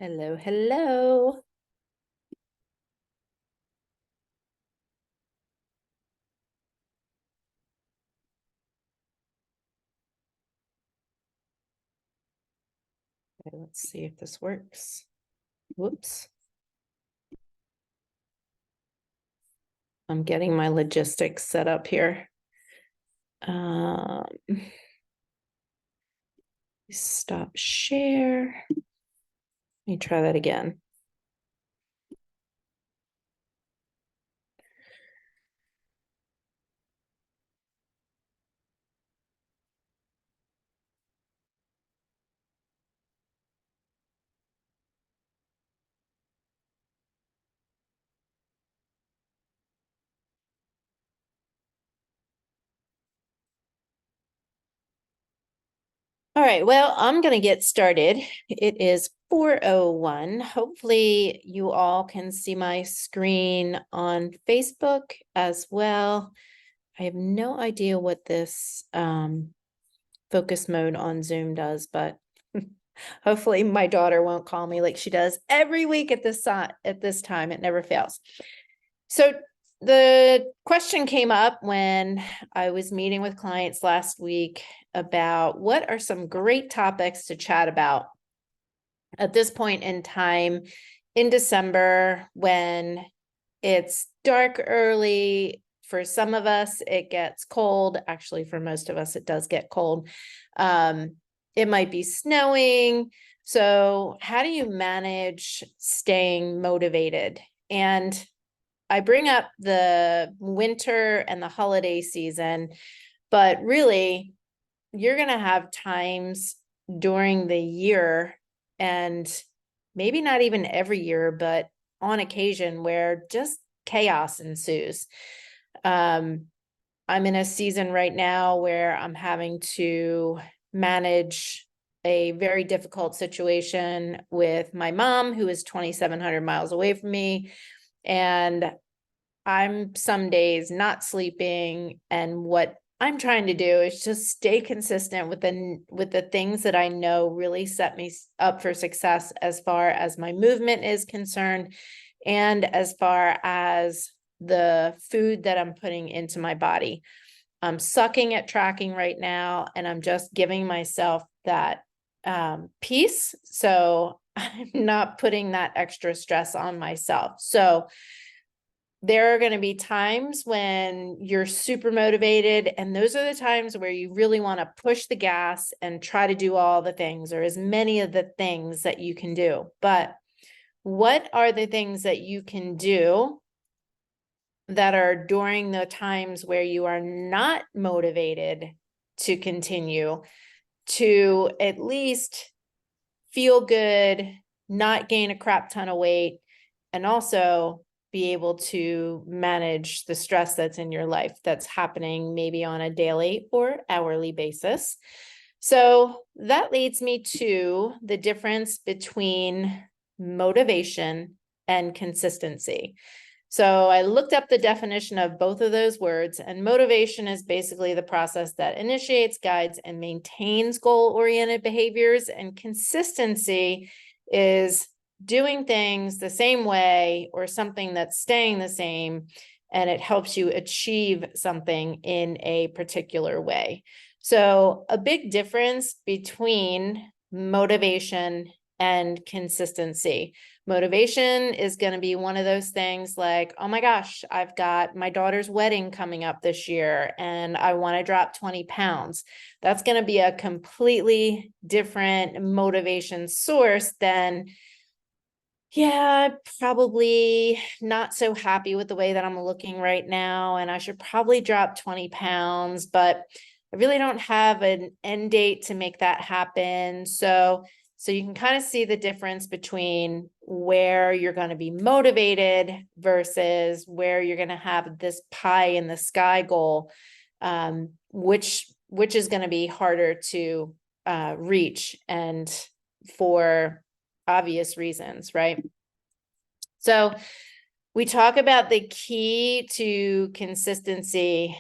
Hello, hello. Okay, let's see if this works. Whoops. I'm getting my logistics set up here. Stop share. Let me try that again. All right, well, I'm going to get started. It is 4:01. Hopefully you all can see my screen on Facebook as well. I have no idea what this focus mode on Zoom does, but hopefully my daughter won't call me like she does every week at this time. It never fails. So the question came up when I was meeting with clients last week about what are some great topics to chat about at this point in time in December when it's dark early. For some of us, it gets cold. Actually, for most of us, it does get cold. It might be snowing. So how do you manage staying motivated? And I bring up the winter and the holiday season, but really, you're going to have times during the year, and maybe not even every year, but on occasion where just chaos ensues. I'm in a season right now where I'm having to manage a very difficult situation with my mom, who is 2,700 miles away from me. And I'm some days not sleeping, and what I'm trying to do is just stay consistent with the things that I know really set me up for success as far as my movement is concerned, and as far as the food that I'm putting into my body. I'm sucking at tracking right now, and I'm just giving myself that peace. So I'm not putting that extra stress on myself. So there are going to be times when you're super motivated, and those are the times where you really want to push the gas and try to do all the things, or as many of the things that you can do. But what are the things that you can do that are during the times where you are not motivated to continue, to at least feel good, not gain a crap ton of weight, and also be able to manage the stress that's in your life that's happening maybe on a daily or hourly basis? So that leads me to the difference between motivation and consistency. So I looked up the definition of both of those words, and motivation is basically the process that initiates, guides, and maintains goal-oriented behaviors, and consistency is doing things the same way or something that's staying the same, and it helps you achieve something in a particular way. So a big difference between motivation and consistency. Motivation is going to be one of those things like, oh my gosh, I've got my daughter's wedding coming up this year and I want to drop 20 pounds. That's going to be a completely different motivation source than, yeah, probably not so happy with the way that I'm looking right now, and I should probably drop 20 pounds, but I really don't have an end date to make that happen. So you can kind of see the difference between where you're going to be motivated versus where you're going to have this pie in the sky goal, which is going to be harder to reach, and for obvious reasons, right? So we talk about the key to consistency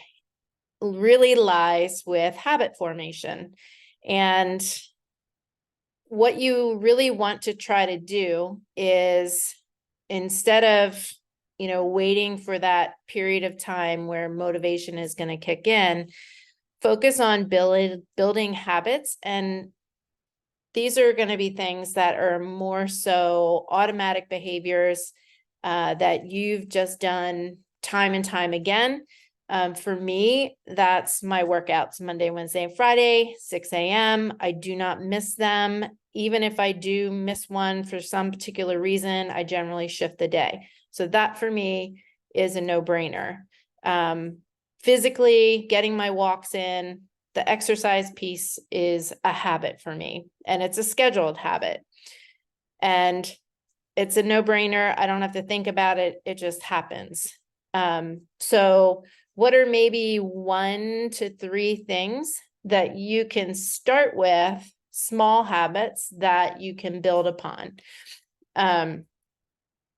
really lies with habit formation. And what you really want to try to do is, instead of, waiting for that period of time where motivation is going to kick in, focus on building habits. And these are going to be things that are more so automatic behaviors that you've just done time and time again. For me, that's my workouts Monday, Wednesday, and Friday, 6 a.m. I do not miss them. Even if I do miss one for some particular reason, I generally shift the day. So that for me is a no-brainer. Physically, getting my walks in, the exercise piece is a habit for me, and it's a scheduled habit. And it's a no-brainer. I don't have to think about it. It just happens. So what are maybe 1 to 3 things that you can start with, small habits that you can build upon?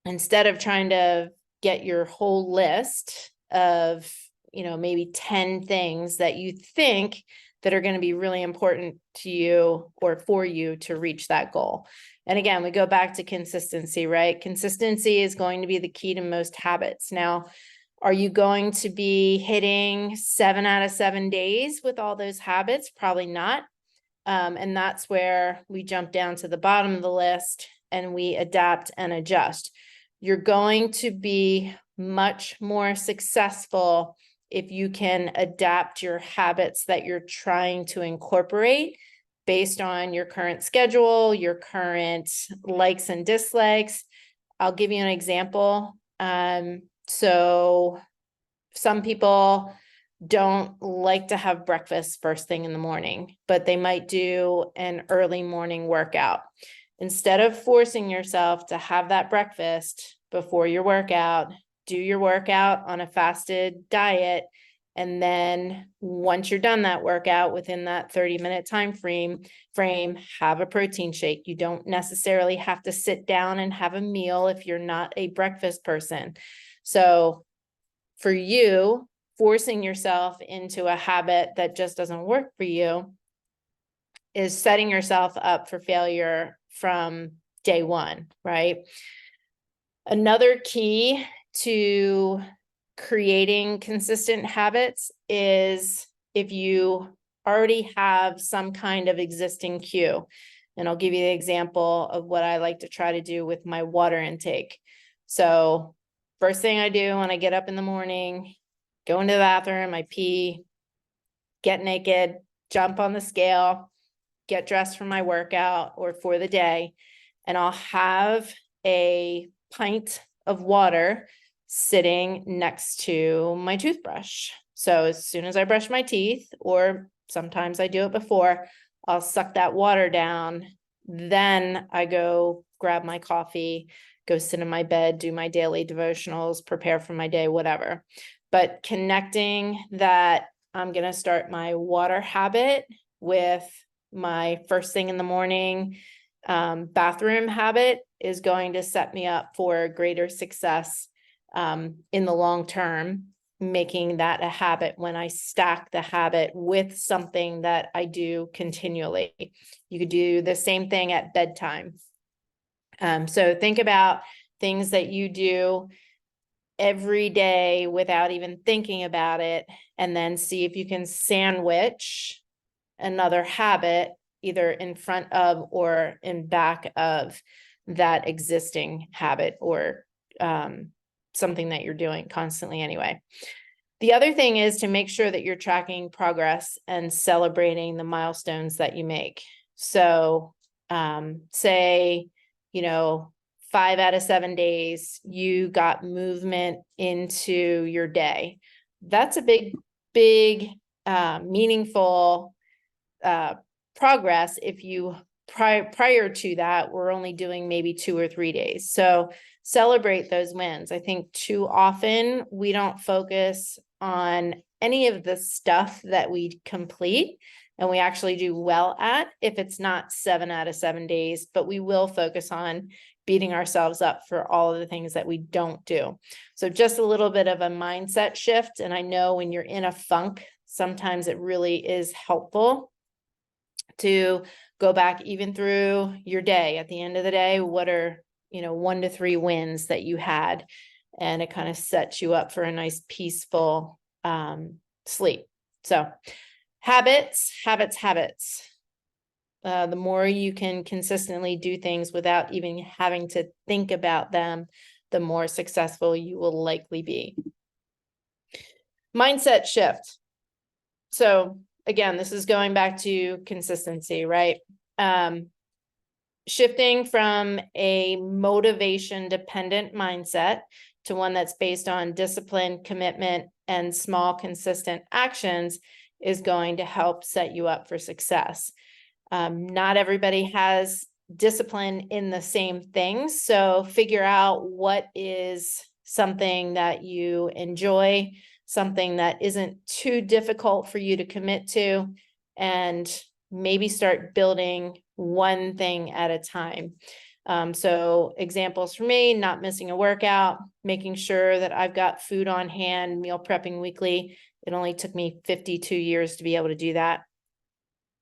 Instead of trying to get your whole list of, maybe 10 things that you think that are going to be really important to you or for you to reach that goal. And again, we go back to consistency, right? Consistency is going to be the key to most habits. Now, are you going to be hitting 7 out of 7 days with all those habits? Probably not. And that's where we jump down to the bottom of the list and we adapt and adjust. You're going to be much more successful if you can adapt your habits that you're trying to incorporate based on your current schedule, your current likes and dislikes. I'll give you an example. So some people don't like to have breakfast first thing in the morning, but they might do an early morning workout. Instead of forcing yourself to have that breakfast before your workout, do your workout on a fasted diet. And then once you're done that workout within that 30-minute time frame, have a protein shake. You don't necessarily have to sit down and have a meal if you're not a breakfast person. So for you, forcing yourself into a habit that just doesn't work for you is setting yourself up for failure from day one, right? Another key to creating consistent habits is if you already have some kind of existing cue. And I'll give you the example of what I like to try to do with my water intake. So first thing I do when I get up in the morning, go into the bathroom, I pee, get naked, jump on the scale, get dressed for my workout or for the day, and I'll have a pint of water sitting next to my toothbrush. So as soon as I brush my teeth, or sometimes I do it before, I'll suck that water down. Then I go grab my coffee, go sit in my bed, do my daily devotionals, prepare for my day, whatever. But connecting that I'm going to start my water habit with my first thing in the morning bathroom habit is going to set me up for greater success in the long term, making that a habit when I stack the habit with something that I do continually. You could do the same thing at bedtime. So think about things that you do every day without even thinking about it, and then see if you can sandwich another habit either in front of or in back of that existing habit or something that you're doing constantly anyway. The other thing is to make sure that you're tracking progress and celebrating the milestones that you make. So say, 5 out of 7 days, you got movement into your day. That's a big, meaningful progress if you prior to that we're only doing maybe 2 or 3 days. So celebrate those wins. I think too often we don't focus on any of the stuff that we complete and we actually do well at if it's not 7 out of 7 days, but we will focus on beating ourselves up for all of the things that we don't do. So just a little bit of a mindset shift. And I know when you're in a funk, sometimes it really is helpful to go back even through your day. At the end of the day, what are, 1 to 3 wins that you had? And it kind of sets you up for a nice, peaceful sleep. So habits. The more you can consistently do things without even having to think about them, the more successful you will likely be. Mindset shift. So again, this is going back to consistency, right? Shifting from a motivation dependent mindset to one that's based on discipline, commitment, and small, consistent actions is going to help set you up for success. Not everybody has discipline in the same things. So figure out what is something that you enjoy, something that isn't too difficult for you to commit to, and maybe start building one thing at a time. So examples for me: not missing a workout, making sure that I've got food on hand, meal prepping weekly. It only took me 52 years to be able to do that.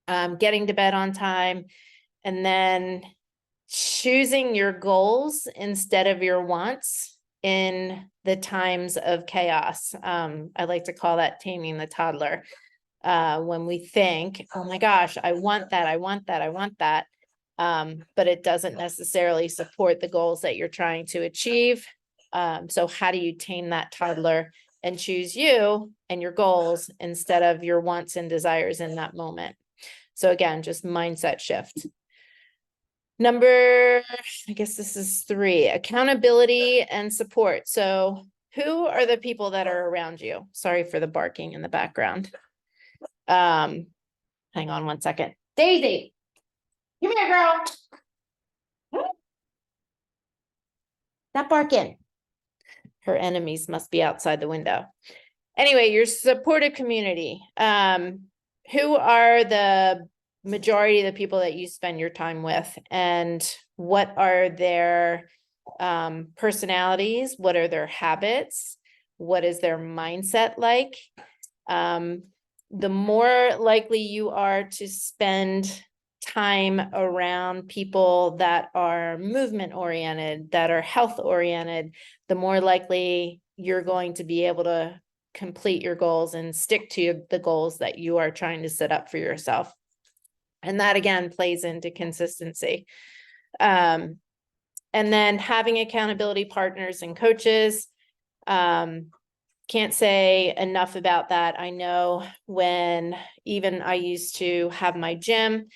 Getting to bed on time, and then choosing your goals instead of your wants in the times of chaos. I like to call that taming the toddler. When we think, oh my gosh, I want that. But it doesn't necessarily support the goals that you're trying to achieve. So how do you tame that toddler and choose you and your goals instead of your wants and desires in that moment? So again, just mindset shift. Number, I guess this is 3, accountability and support. So who are the people that are around you? Sorry for the barking in the background. Hang on one second. Daisy, come here, girl. Not barking. Her enemies must be outside the window. Anyway, your supportive community. Who are the majority of the people that you spend your time with, and what are their personalities? What are their habits? What is their mindset like? The more likely you are to spend time around people that are movement oriented, that are health oriented, the more likely you're going to be able to complete your goals and stick to the goals that you are trying to set up for yourself. And that again plays into consistency. And then having accountability partners and coaches. Can't say enough about that. I know when even I used to have my gym,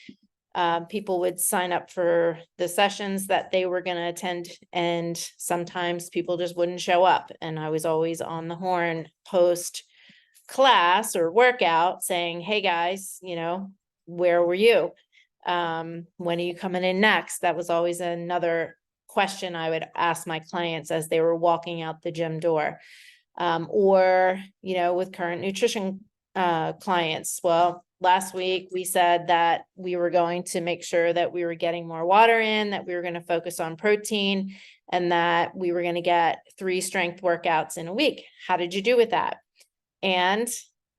people would sign up for the sessions that they were going to attend, and sometimes people just wouldn't show up. And I was always on the horn post class or workout saying, hey guys, where were you? When are you coming in next? That was always another question I would ask my clients as they were walking out the gym door. Or, with current nutrition clients. Well, last week we said that we were going to make sure that we were getting more water in, that we were going to focus on protein, and that we were going to get 3 strength workouts in a week. How did you do with that? And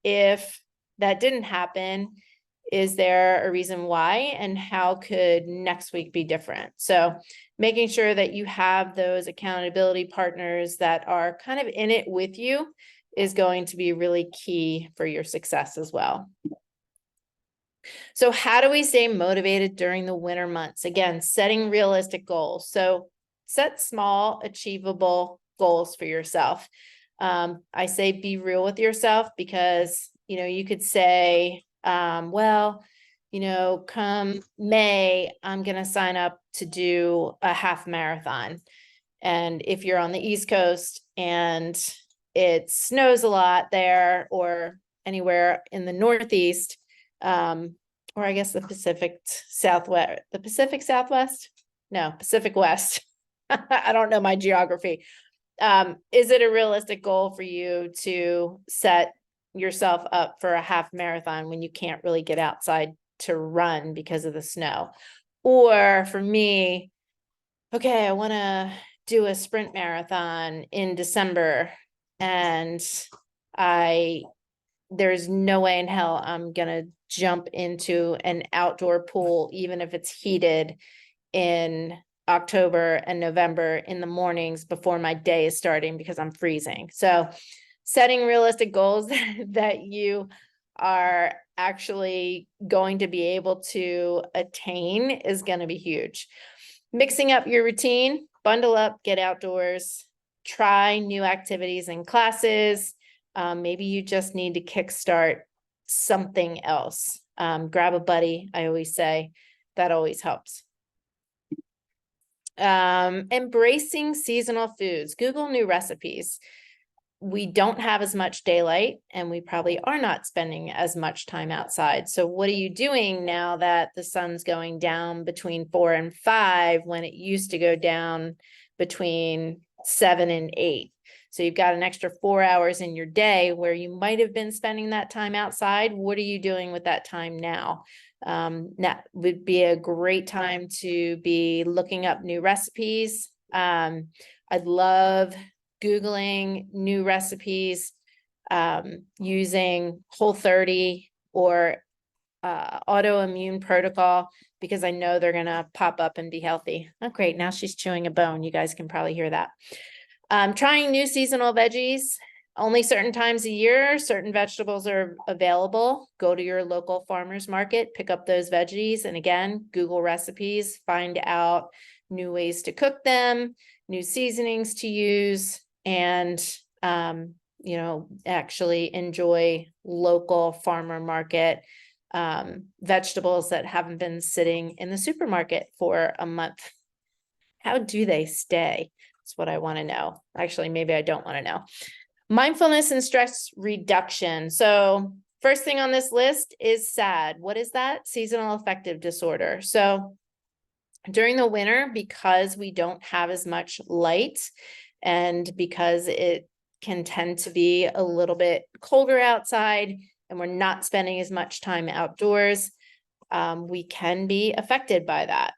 if that didn't happen, is there a reason why, and how could next week be different? So making sure that you have those accountability partners that are kind of in it with you is going to be really key for your success as well. So how do we stay motivated during the winter months? Again, setting realistic goals. So set small, achievable goals for yourself. I say be real with yourself, because, you could say, well, come May, I'm going to sign up to do a half marathon. And if you're on the East Coast and it snows a lot there, or anywhere in the Northeast, or I guess the Pacific Southwest? No, Pacific West. I don't know my geography. Is it a realistic goal for you to set yourself up for a half marathon when you can't really get outside to run because of the snow? Or for me, okay, I want to do a sprint marathon in December, and I there's no way in hell I'm gonna jump into an outdoor pool, even if it's heated in October and November in the mornings before my day is starting because I'm freezing. So setting realistic goals that you are actually going to be able to attain is going to be huge. Mixing up your routine, bundle up, get outdoors, try new activities and classes. Maybe you just need to kickstart something else. Grab a buddy, I always say, that always helps. Embracing seasonal foods. Google new recipes. We don't have as much daylight and we probably are not spending as much time outside. So what are you doing now that the sun's going down between 4 and 5 when it used to go down between 7 and 8? So you've got an extra 4 hours in your day where you might have been spending that time outside. What are you doing with that time now? That would be a great time to be looking up new recipes. I love Googling new recipes, using Whole30 or autoimmune protocol, because I know they're going to pop up and be healthy. Oh, great. Now she's chewing a bone. You guys can probably hear that. Trying new seasonal veggies. Only certain times a year, certain vegetables are available. Go to your local farmer's market, pick up those veggies. And again, Google recipes, find out new ways to cook them, new seasonings to use, and, actually enjoy local farmer market vegetables that haven't been sitting in the supermarket for a month. How do they stay? That's what I want to know. Actually, maybe I don't want to know. Mindfulness and stress reduction. So first thing on this list is SAD. What is that? Seasonal affective disorder. So during the winter, because we don't have as much light and because it can tend to be a little bit colder outside and we're not spending as much time outdoors, we can be affected by that.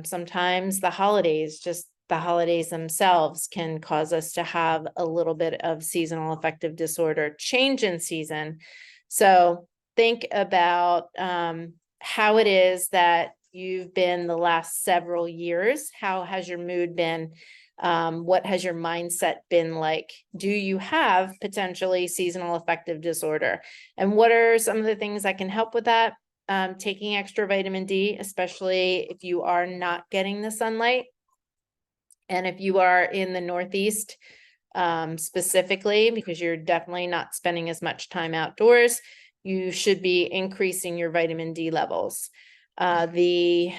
Sometimes the holidays themselves can cause us to have a little bit of seasonal affective disorder, change in season. So think about how it is that you've been the last several years. How has your mood been? What has your mindset been like? Do you have potentially seasonal affective disorder? And what are some of the things that can help with that? Taking extra vitamin D, especially if you are not getting the sunlight. And if you are in the Northeast, specifically, because you're definitely not spending as much time outdoors, you should be increasing your vitamin D levels. The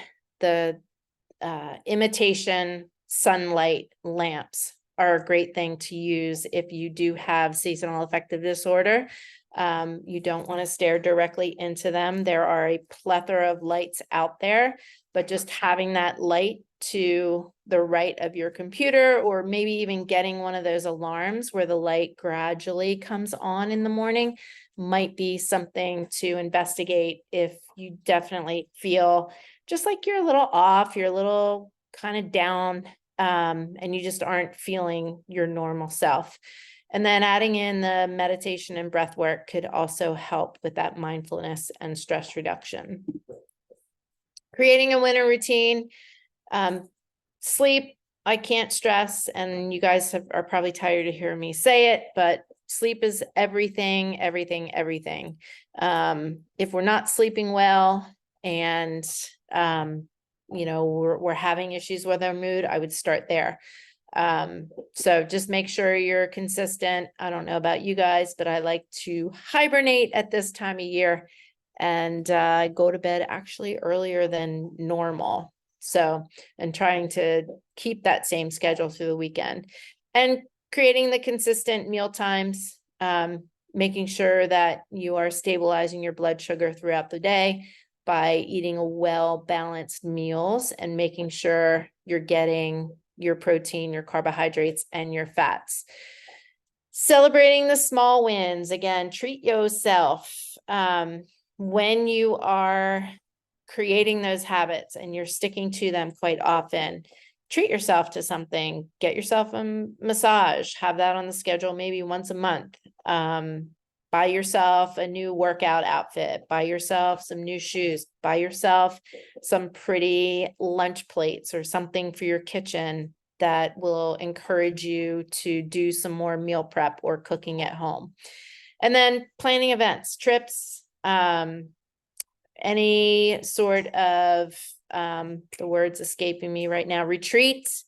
imitation sunlight lamps are a great thing to use if you do have seasonal affective disorder. You don't want to stare directly into them. There are a plethora of lights out there, but just having that light to the right of your computer, or maybe even getting one of those alarms where the light gradually comes on in the morning, might be something to investigate if you definitely feel just like you're a little off, you're a little kind of down, and you just aren't feeling your normal self. And then adding in the meditation and breath work could also help with that mindfulness and stress reduction. Creating a winter routine. Sleep, I can't stress, and you guys are probably tired of hearing me say it, but sleep is everything, everything, everything. If we're not sleeping well and, we're having issues with our mood, I would start there. So just make sure you're consistent. I don't know about you guys, but I like to hibernate at this time of year and go to bed actually earlier than normal. So, and trying to keep that same schedule through the weekend, and creating the consistent meal times, making sure that you are stabilizing your blood sugar throughout the day by eating well-balanced meals and making sure you're getting your protein, your carbohydrates, and your fats. Celebrating the small wins. Again, treat yourself. When you are creating those habits and you're sticking to them quite often, treat yourself to something. Get yourself a massage. Have that on the schedule maybe once a month. Buy buy yourself a new workout outfit, buy yourself some new shoes, buy yourself some pretty lunch plates or something for your kitchen that will encourage you to do some more meal prep or cooking at home. And then planning events, trips, any sort of, the word's escaping me right now, retreats,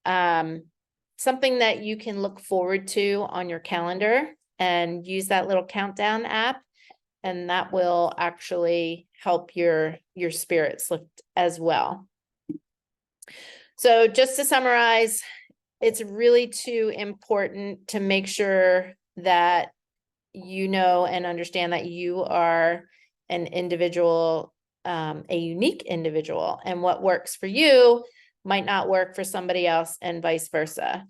something that you can look forward to on your calendar and use that little countdown app. And that will actually help your spirits lift as well. So just to summarize, it's really too important to make sure that you know and understand that you are an individual, a unique individual, and what works for you might not work for somebody else and vice versa.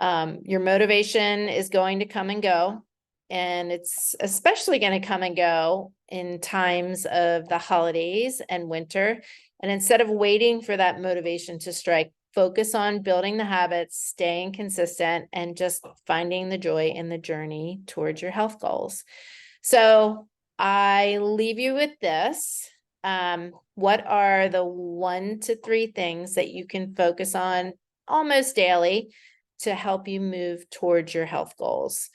Your motivation is going to come and go, and it's especially going to come and go in times of the holidays and winter. And instead of waiting for that motivation to strike, focus on building the habits, staying consistent, and just finding the joy in the journey towards your health goals. So I leave you with this. What are the 1 to 3 things that you can focus on almost daily to help you move towards your health goals?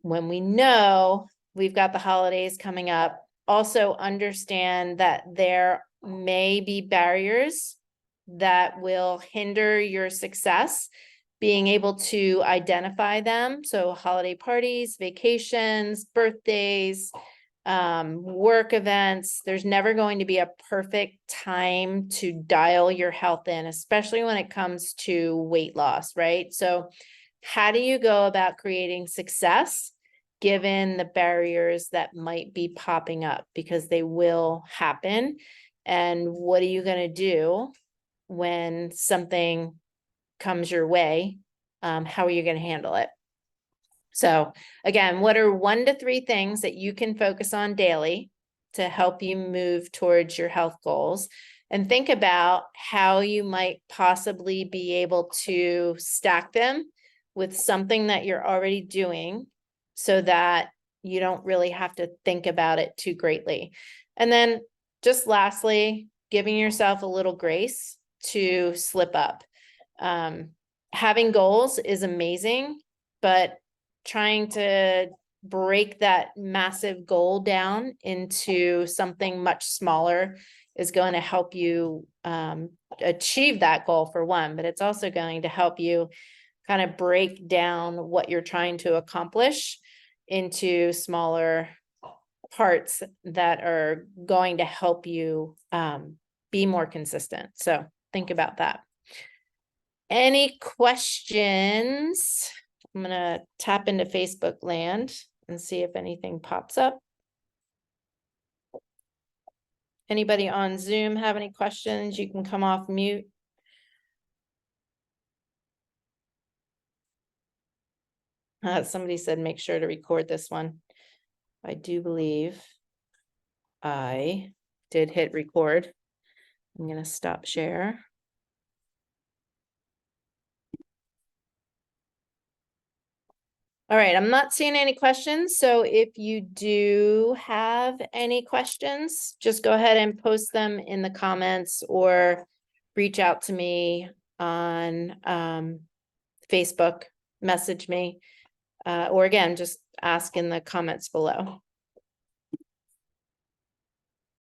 When we know we've got the holidays coming up, also understand that there may be barriers that will hinder your success, being able to identify them. So holiday parties, vacations, birthdays, work events, there's never going to be a perfect time to dial your health in, especially when it comes to weight loss, right? So how do you go about creating success given the barriers that might be popping up, because they will happen? And what are you going to do when something comes your way? How are you going to handle it? So again, what are 1 to 3 things that you can focus on daily to help you move towards your health goals? And think about how you might possibly be able to stack them with something that you're already doing so that you don't really have to think about it too greatly. And then just lastly, giving yourself a little grace to slip up. Having goals is amazing, but trying to break that massive goal down into something much smaller is going to help you achieve that goal, for one, but it's also going to help you kind of break down what you're trying to accomplish into smaller parts that are going to help you be more consistent. So think about that. Any questions? I'm going to tap into Facebook land and see if anything pops up. Anybody on Zoom have any questions? You can come off mute. Somebody said, make sure to record this one. I do believe I did hit record. I'm going to stop share. All right, I'm not seeing any questions. So if you do have any questions, just go ahead and post them in the comments or reach out to me on Facebook, message me, or again, just ask in the comments below.